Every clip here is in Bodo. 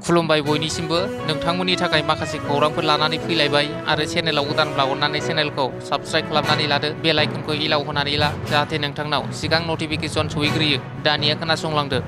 खुलुमबाय बयनिसिमबो नोंथांमोननि थाखाय माखासे खौरांफोर लानानै फैलायबाय आरो चेनेलाव गोदानब्ला अननानै चेनेलखौ साबस्क्राइब खालामनानै लादो बेल आइकनखौ इलाव होनानै ला जाहाथे नोंथांनाव सिगां नटिफिकेसन सौहैग्रोयो दानिया खोनासंलांदो।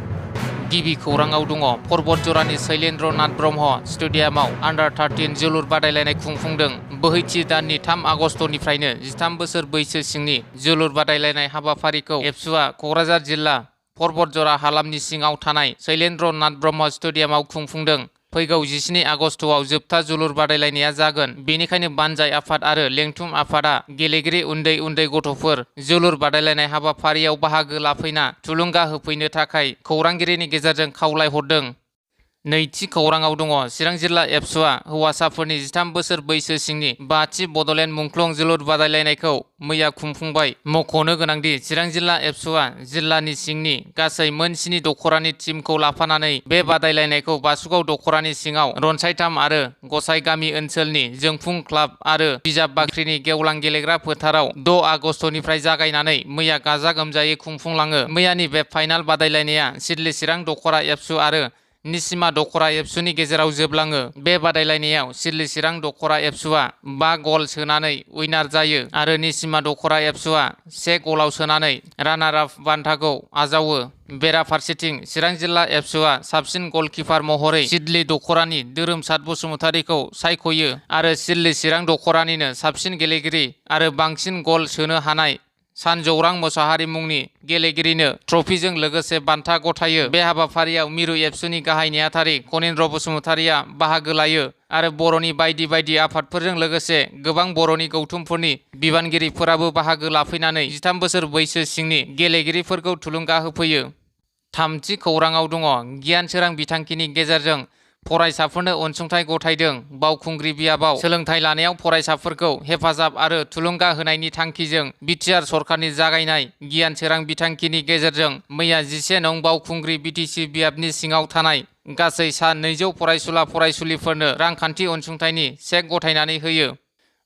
गिबि खौराङाव दङ पर्बतजरानि शैलेन्द्रनाथ ब्रह्म स्टेडियामाव आन्डार 13 जोलुर बादायलायनाय खुंफुंदों। बोहैथि दाननि 3 आगस्टनिफ्रायनो 13 बोसोर बैसो सिंनि जोलुर बादायलायनाय हाबाफारिखौ एबसुआ क'क्राझार जिल्ला पर्बतजरा हालामनि सिङाव थानाय शैलेन्द्रनाथ ब्रह्म स्टेडियामाव खुंफुंदों। फैगौ 17 आगस्टआव जोबथा जोलुर बादायलायनाया जागोन। बेनिखायनो बानजाय आफाद आरो लेंथुम आफादा गेलेगिरि उन्दै उन्दै गथ'फोर जोलुर बादायलायनाय हाबाफारियाव बाहागो लाफैना थुलुंगा होफैनो थाखाय खौरांगिरिनि गेजेरजों खावलायहरदों। नैथि खौराङाव दङ चिरां जिल्ला एबसुआ हौवासाफोरनि 13 बोसोर बैसो सिंनि 5थि बड'लेण्ड मुंख्लं जोलुर बादायलायनायखौ मैया खुंफुंबाय। मख'नो गोनांदि चिरां जिल्ला एबसुआ जिल्लानि सिंनि गासै मोन 7 दख'रानि टीमखौ लाफानानै बे बादायलायनायखौ बासुगाव दख'रानि सिङाव रनसायथाम आरो गसाइगामि ओनसोलनि जोंफुं क्लाब आरो बिजाब बाख्रिनि गेवलां गेलेग्रा फोथाराव 6 आगस्टनिफ्राय जागायनानै मैया गाजा गोमजायै खुंफुंलाङो। मैयानि बे फाइनाल बादायलायनाया सिडली चिरां दख'रा एबसु आरो निसिमा दख'रा एबसुनि गेजेराव जोबलाङो। बे बादायलायनायाव सिडली चिरां दख'रा एबसुआ 5 गल सोनानै उइनार जायो आरो निसिमा दख'रा एबसुआ 1 गलाव सोनानै रानार आप बान्थाखौ आजावो। बेराफारसेथिं चिरां जिल्ला एबसुआ साबसिन गलकिपार महरै सिडली दख'रानि धोरोमसाद बसुमतारीखौ सायख'यो आरो सिडली चिरां दख'रानिनो साबसिन गेलेगिरि आरो बांसिन गल सोनो हानाय सानजौरां मोसाहारि मुंनि गेलेगिरिनो ट्रफिजों लोगोसे बान्था गथायो। बे हाबाफारियाव मिरु एबसुनि गाहाय नेहाथारि कनिन्द्र बसुमतारीया बाहागो लायो आरो बर'नि बायदि आफादफोरजों लोगोसे गोबां बर'नि गौथुमफोरनि बिबानगिरिफोराबो बाहागो लाफैनानै 13 बोसोर बैसो सिंनि गेलेगिरिफोरखौ थुलुंगा होफैयो। थामथि खौराङाव दङ गियान सोरां बिथांखिनि गेजेरजों फरायसाफोरनो अनसुंथाइ गथायदों। बावखुंग्रि बियाबाव सोलोंथाइ लानायाव फरायसाफोरखौ हेफाजाब आरो थुलुंगा होनायनि थांखिजों बिटिआर सरकारनि जागायनाय गियान सोरां बिथांखिनि गेजेरजों मैया 11 नं बावखुंग्रि बिटिसि बियाबनि सिङाव थानाय गासै सा 200 फरायसुला फरायसुलिफोरनो रांखान्थि अनसुंथाइनि चेक गथायनानै होयो।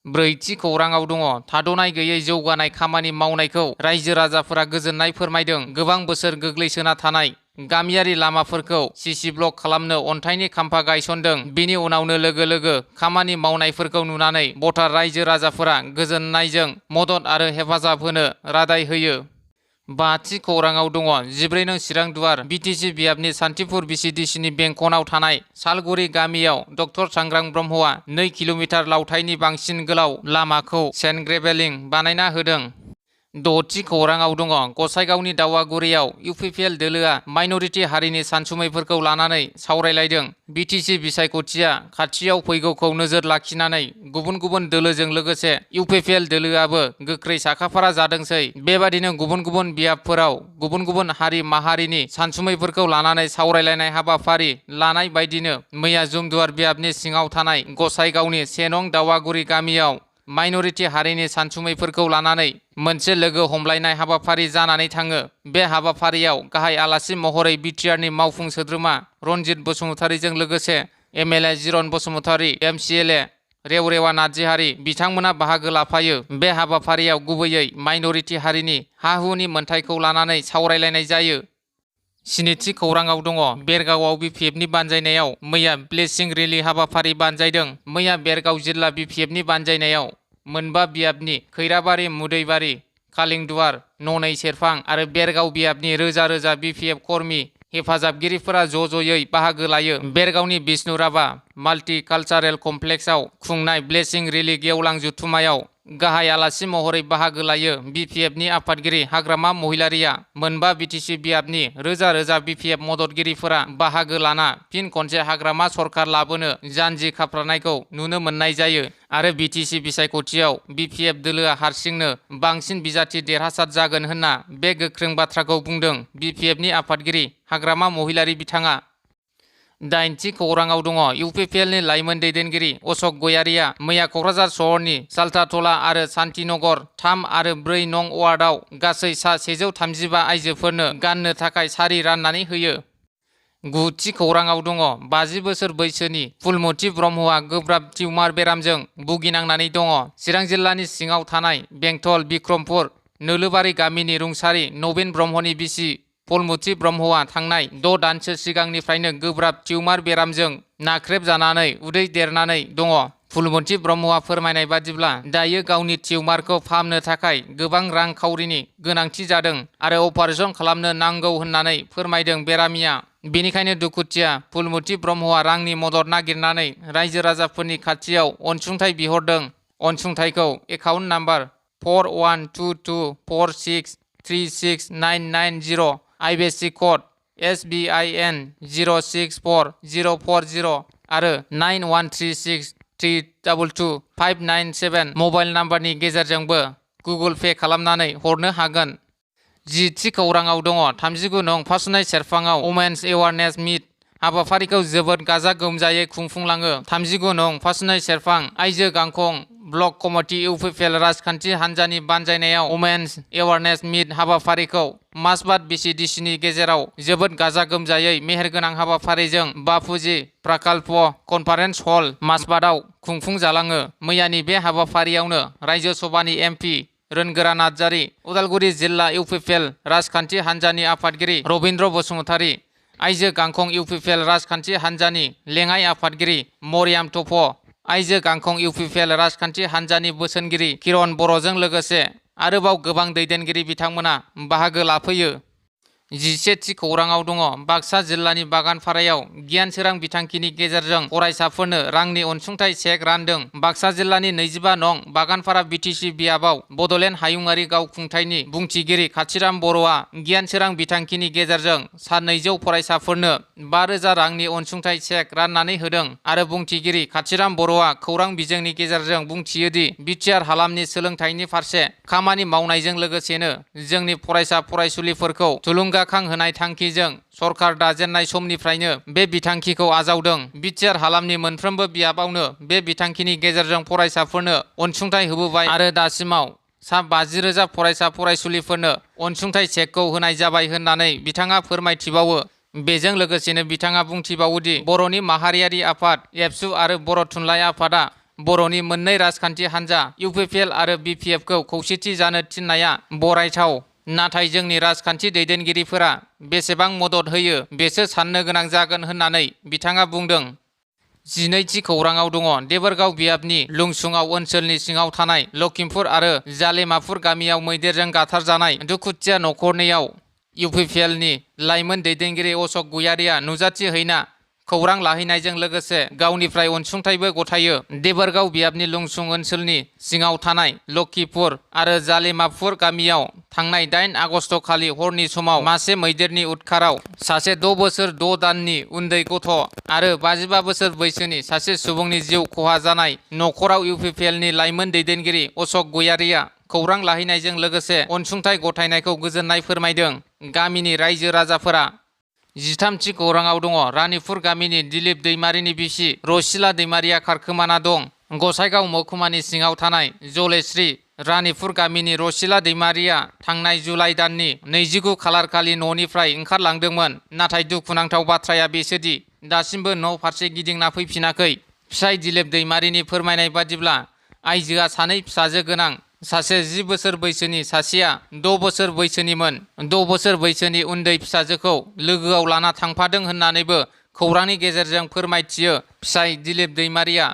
ब्रैथि खौराङाव दङ थाद'नाय गैयै जौगानाय खामानि मावनायखौ रायजो राजाफोरा गोजोननाय फोरमायदों। गोबां बोसोर गोग्लैसोना थानाय गामियारि लामाफोरखौ सिसि ब्लक खालामनो अन्थाइनि खाम्फा गायसनदों। बिनि उनावनो लोगो खामानि मावनायफोरखौ नुनानै भटार रायजो राजाफोरा गोजोननायजों मदद आरो हेफाजाब होनो रादाय होयो। बाथि खौराङाव दङ 14 नं चिरां दुवार बिटिसि बियाबनि सान्थिपुर बिसिडिसिनि बेंखनाव थानाय सालगुरि गामियाव डक्टर सांग्रां ब्रह्मआ 2 किल'मिटार लावथाइनि बांसिन गोलाव लामाखौ सेन्ड ग्रेभेलिं बानायना होदों। द'थि खौराङाव दङ गसाइगावनि दावागुरियाव इउपिपिएल दोलोआ माइनरिटि हारिनि सानसुमैफोरखौ लानानै सावरायलायदों। बिटिसि बिसायख'थिया खाथियाव फैगौखौ नोजोर लाखिनानै गुबुन दोलोजों लोगोसे इउपिपिएल दोलोआबो गोख्रै साखाफारा जादोंसै। बेबादिनो गुबुन बियाबफोराव गुबुन हारि माहारिनि सानसुमैफोरखौ लानानै सावरायलायनाय हाबाफारि लानाय बायदिनो मैया जुमदुवार बियाबनि सिङाव थानाय गसाइगावनि 1 नं दावागुरि गामियाव माइनरिटि हारिनि सानसुमैफोरखौ लानानै मोनसे लोगो हमलायनाय हाबाफारि जानानै थाङो। बे हाबाफारियाव गाहाय आलासि महरै बिटिआरनि मावफुं सोद्रोमा रनजित बसुमतारीजों लोगोसे एमएलए जिरन बसुमतारी, एमसिएलए रेवरेवा नार्जिहारि बिथांमोना बाहागो लाफायो। बे हाबाफारियाव गुबैयै माइनरिटि हारिनि हा-हुनि मोनथायखौ लानानै सावरायलायनाय जायो। स्निथि खौराङाव दङ बेरगावआव बिपिएफनि बानजायनायाव मैया ब्लेसिं रेलि हाबाफारि बानजायदों। मैया बेरगाव जिल्ला बिपिएफनि बानजायनायाव मोनबा बियाबनि खैराबारि, मुदैबारि, कालिंदुवार, ननै सेरफां आरो बेरगाव बियाबनि रोजा बिपिएफ कर्मि हेफाजाबगिरिफोरा ज'यै बाहागो लायो। बेरगावनि बिष्णु राभा माल्टि कालचारेल कमप्लेक्सआव खुंनाय ब्लेसिं रेलि गेवलां जथुमायाव गाहाय आलासि महरै बाहागो लायो। बिपिएफनि आफादगिरि हाग्रामा महिलारिया मोनबा बिटिसि बियाबनि रोजा बिपिएफ मददगिरिफोरा बाहागो लाना फिन खनसे हाग्रामा सरकार लाबोनो जानजि खाफ्रानायखौ नुनो मोननाय जायो आरो बिटिसि बिसायख'थियाव बिपिएफ दोलोआ हारसिंनो बांसिन बिजाथि देरहासार जागोन होनना बे गोख्रों बाथ्राखौ बुंदों बिपिएफनि आफादगिरि हाग्रामा महिलारि बिथाङा। दाइनथि खौराङाव दङ इउपिपिएलनि लाइमोन दैदेनगिरि अशक गयारिया मैया क'क्राझार सहरनि साल्टाटला आरो शान्तिनगर 3 आरो 4 नं वार्डआव गासै सा 135 आइजोफोरनो गाननो थाखाय सारि राननानै होयो। गुथि खौराङाव दङ 50 बोसोर बैसोनि फुलमति ब्रह्मआ गोब्राब टिउमार बेरामजों भुगिनांनानै दङ। चिरां जिल्लानि सिङाव थानाय बेंटल बिक्रमपुर नोलोबारि गामिनि रुंसारि नबीन ब्रह्मनि बिसि फुलमुथि ब्रह्मआ थांनाय 6 दानसो सिगांनिफ्रायनो गोब्राब टिउमार बेरामजों नाख्रेबजानानै उदै देरनानै दङ। फुलमुथि ब्रह्मआ फोरमायनाय बादिब्ला दायो गावनि टिउमारखौ फाहामनो थाखाय गोबां रां खावरिनि गोनांथि जादों आरो अपारेसन खालामनो नांगौ होननानै फोरमायदों बेरामिया। बेनिखायनो दुखुथिया फुलमुथि ब्रह्मआ रांनि मदद नागिरनानै रायजो राजाफोरनि खाथियाव अनसुंथाइ बिहरदों। अनसुंथाइखौ account number 412246369990 IBC code SBIN 064040 आरो 9136322597 मबाइल नाम्बारनि गेजेरजोंबो गुगोल पे खालामनानै हरनो हागोन। जि थि खौराङाव दङ 39 नं फासुनाय सेरफाङाव वमेन्स एवारनेस मिट हाबाफारिखौ जोबोद गाजा गोमजायै खुंफुंलाङो। 39 नं फासुनाय सेरफां आइजो गांखं ब्लक कमिटि इउपिपिएल राजखान्थि हान्जानि बानजायनायाव वमेन्स एवारनेस मिट हाबाफारिखौ मासबाद बिसिडिसिनि गेजेराव जोबोद गाजा गोमजायै मेहेरगोनां हाबाफारिजों बापुजि प्रकल्प कनफारेन्स हल मासबादआव खुंफुंजालाङो। मैयानि बे हाबाफारियावनो रायजो सभानि एमपि रोनगोरा नार्जारि, उदालगुरि जिल्ला इउपिपिएल राजखान्थि हान्जानि आफादगिरि रबिन्द्र बसुमतारि, आइजो गांखं इउपिपिएल राजखान्थि हान्जानि लेङाइ आफादगिरि मरियाम टप, आइजो गांखं इउपिपिएल राजखान्थि हान्जानि बोसोनगिरि किरण बर'जों लोगोसे आरोबाव गोबां दैदेनगिरि बिथांमोना बाहागो लाफैयो। 11 थि खौराङाव दङ बाक्सा जिल्लानि बागानपारायाव गियान सोरां बिथांखिनि गेजेरजों फरायसाफोरनो रांनि अनसुंथाइ चेक रानदों। बाक्सा जिल्लानि 25 नं बागानपारा बिटिसि बियाबाव बड'लेण्ड हायुङारि गावखुंथायनि बुंथिगिरि काथिराम बर'आ गियान सोरां बिथांखिनि गेजेरजों सा 200 फरायसाफोरनो 5,000 रांनि अनसुंथाइ चेक राननानै होदों आरो बुंथिगिरि काथिराम बर'आ खौरां बिजोंनि गेजेरजों बुंथियोदि बिटिआर हालामनि सोलोंथाइनि फारसे खामानि मावनायजों लोगोसेनो जोंनि फरायसा फरायसुलिफोरखौ थुलुंगाखां होनाय थांखिजों सरकार दाजेननाय समनिफ्रायनो बे बिथांखिखौ आजावदों। बिटिआर हालामनि मोनफ्रोमबो बियाबावनो बे बिथांखिनि गेजेरजों फरायसाफोरनो अनसुंथाइ होबोबाय आरो दासिमाव सा 50,000 फरायसा फरायसुलिफोरनो अनसुंथाइ चेकखौ होनाय जाबाय होननानै बिथाङा फोरमायथिबावो। बेजों लोगोसेनो बिथाङा बुंथिबावोदि बर'नि माहारियारि आफाद एबसु आरो बर' थुनलाइ आफादा बर'नि मोननै राजखान्थि हान्जा इउपिपिएल आरो बिपिएफखौ खौसेथि जानो थिननाया बरायथाव, नाथाय जोंनि राजखान्थि दैदेनगिरिफोरा बेसेबां मदद होयो बेसो साननो गोनां जागोन होननानै बिथाङा बुंदों। 12 थि खौराङाव दङ देबोरगाव बियाबनि लुंसुङाव ओनसोलनि सिङाव थानाय लखिमपुर आरो जालेमाफुर गामियाव मैदेरजों गाथारजानाय दुखुथिया नखरनैयाव इउपिपिएलनि लाइमोन दैदेनगिरि अशक गयारिया नुजाथि हैना खौरां लाहैनायजों लोगोसे गावनिफ्राय अनसुंथाइबो गथायो। देबोरगाव बियाबनि लुंसुं ओनसोलनि सिङाव थानाय लखिपुर आरो जालेमाफुर गामियाव थांनाय 8 आगस्ट खालि हरनि समाव मासे मैदेरनि उदखाराव सासे 6 बोसोर 6 दाननि उन्दै गथ' आरो 55 बोसोर बैसोनि सासे सुबुंनि जिउ खहा जानाय नखराव इउपिपिएलनि लाइमोन दैदेनगिरि अशक गयारिया खौरां लाहैनायजों लोगोसे अनसुंथाइ गथायनायखौ गोजोननाय फोरमायदों। गामिनि रायजो राजाफोरा 13 थि खौराङाव दङ रानिपुर गामिनि दिलीप दैमारिनि बिसि रसिला दैमारिया खारखोमाना दं। गसाइगाव महकुमानि सिङाव थानाय जलेश्री रानिपुर गामिनि रसिला दैमारिया थांनाय जुलाइ दाननि 29 खालारखालि न'निफ्राय ओंखारलांदोंमोन, नाथाय दुखुनांथाव बाथ्राया बेसोदि दासिमबो न' फारसे गिदिंना फैफिनाखै। फिसाय दिलीप दैमारिनि फोरमायनाय बादिब्ला आइजोआ 2 फिसाजो गोनां, सासे 10 बोसोर बैसोनि सासेया 6 बोसोर बैसोनिमोन। 6 बोसोर बैसोनि उन्दै फिसाजोखौ लोगोआव लाना थांफादों होननानैबो खौरांनि गेजेरजों फोरमायथियो। फिसाय दिलीप दैमारिया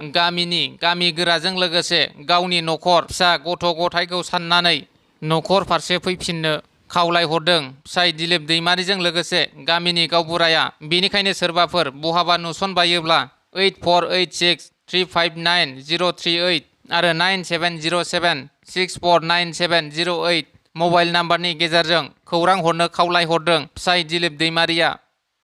गामि गोराजों लोगोसे गावनि नखर फिसा गथ' गथायखौ साननानै नखर फारसे फैफिननो खावलायहरदों। फिसाय दिलीप दैमारिजों लोगोसे गामिनि गावबुराया बेनिखायनो सोरबाफोर बहाबा नुसनबायोब्ला 8486359038 आरो 9707649708 मबाइल नाम्बारनि गेजेरजों खौरां हरनो खावलायहरदों। फिसाय दिलीप दैमारिया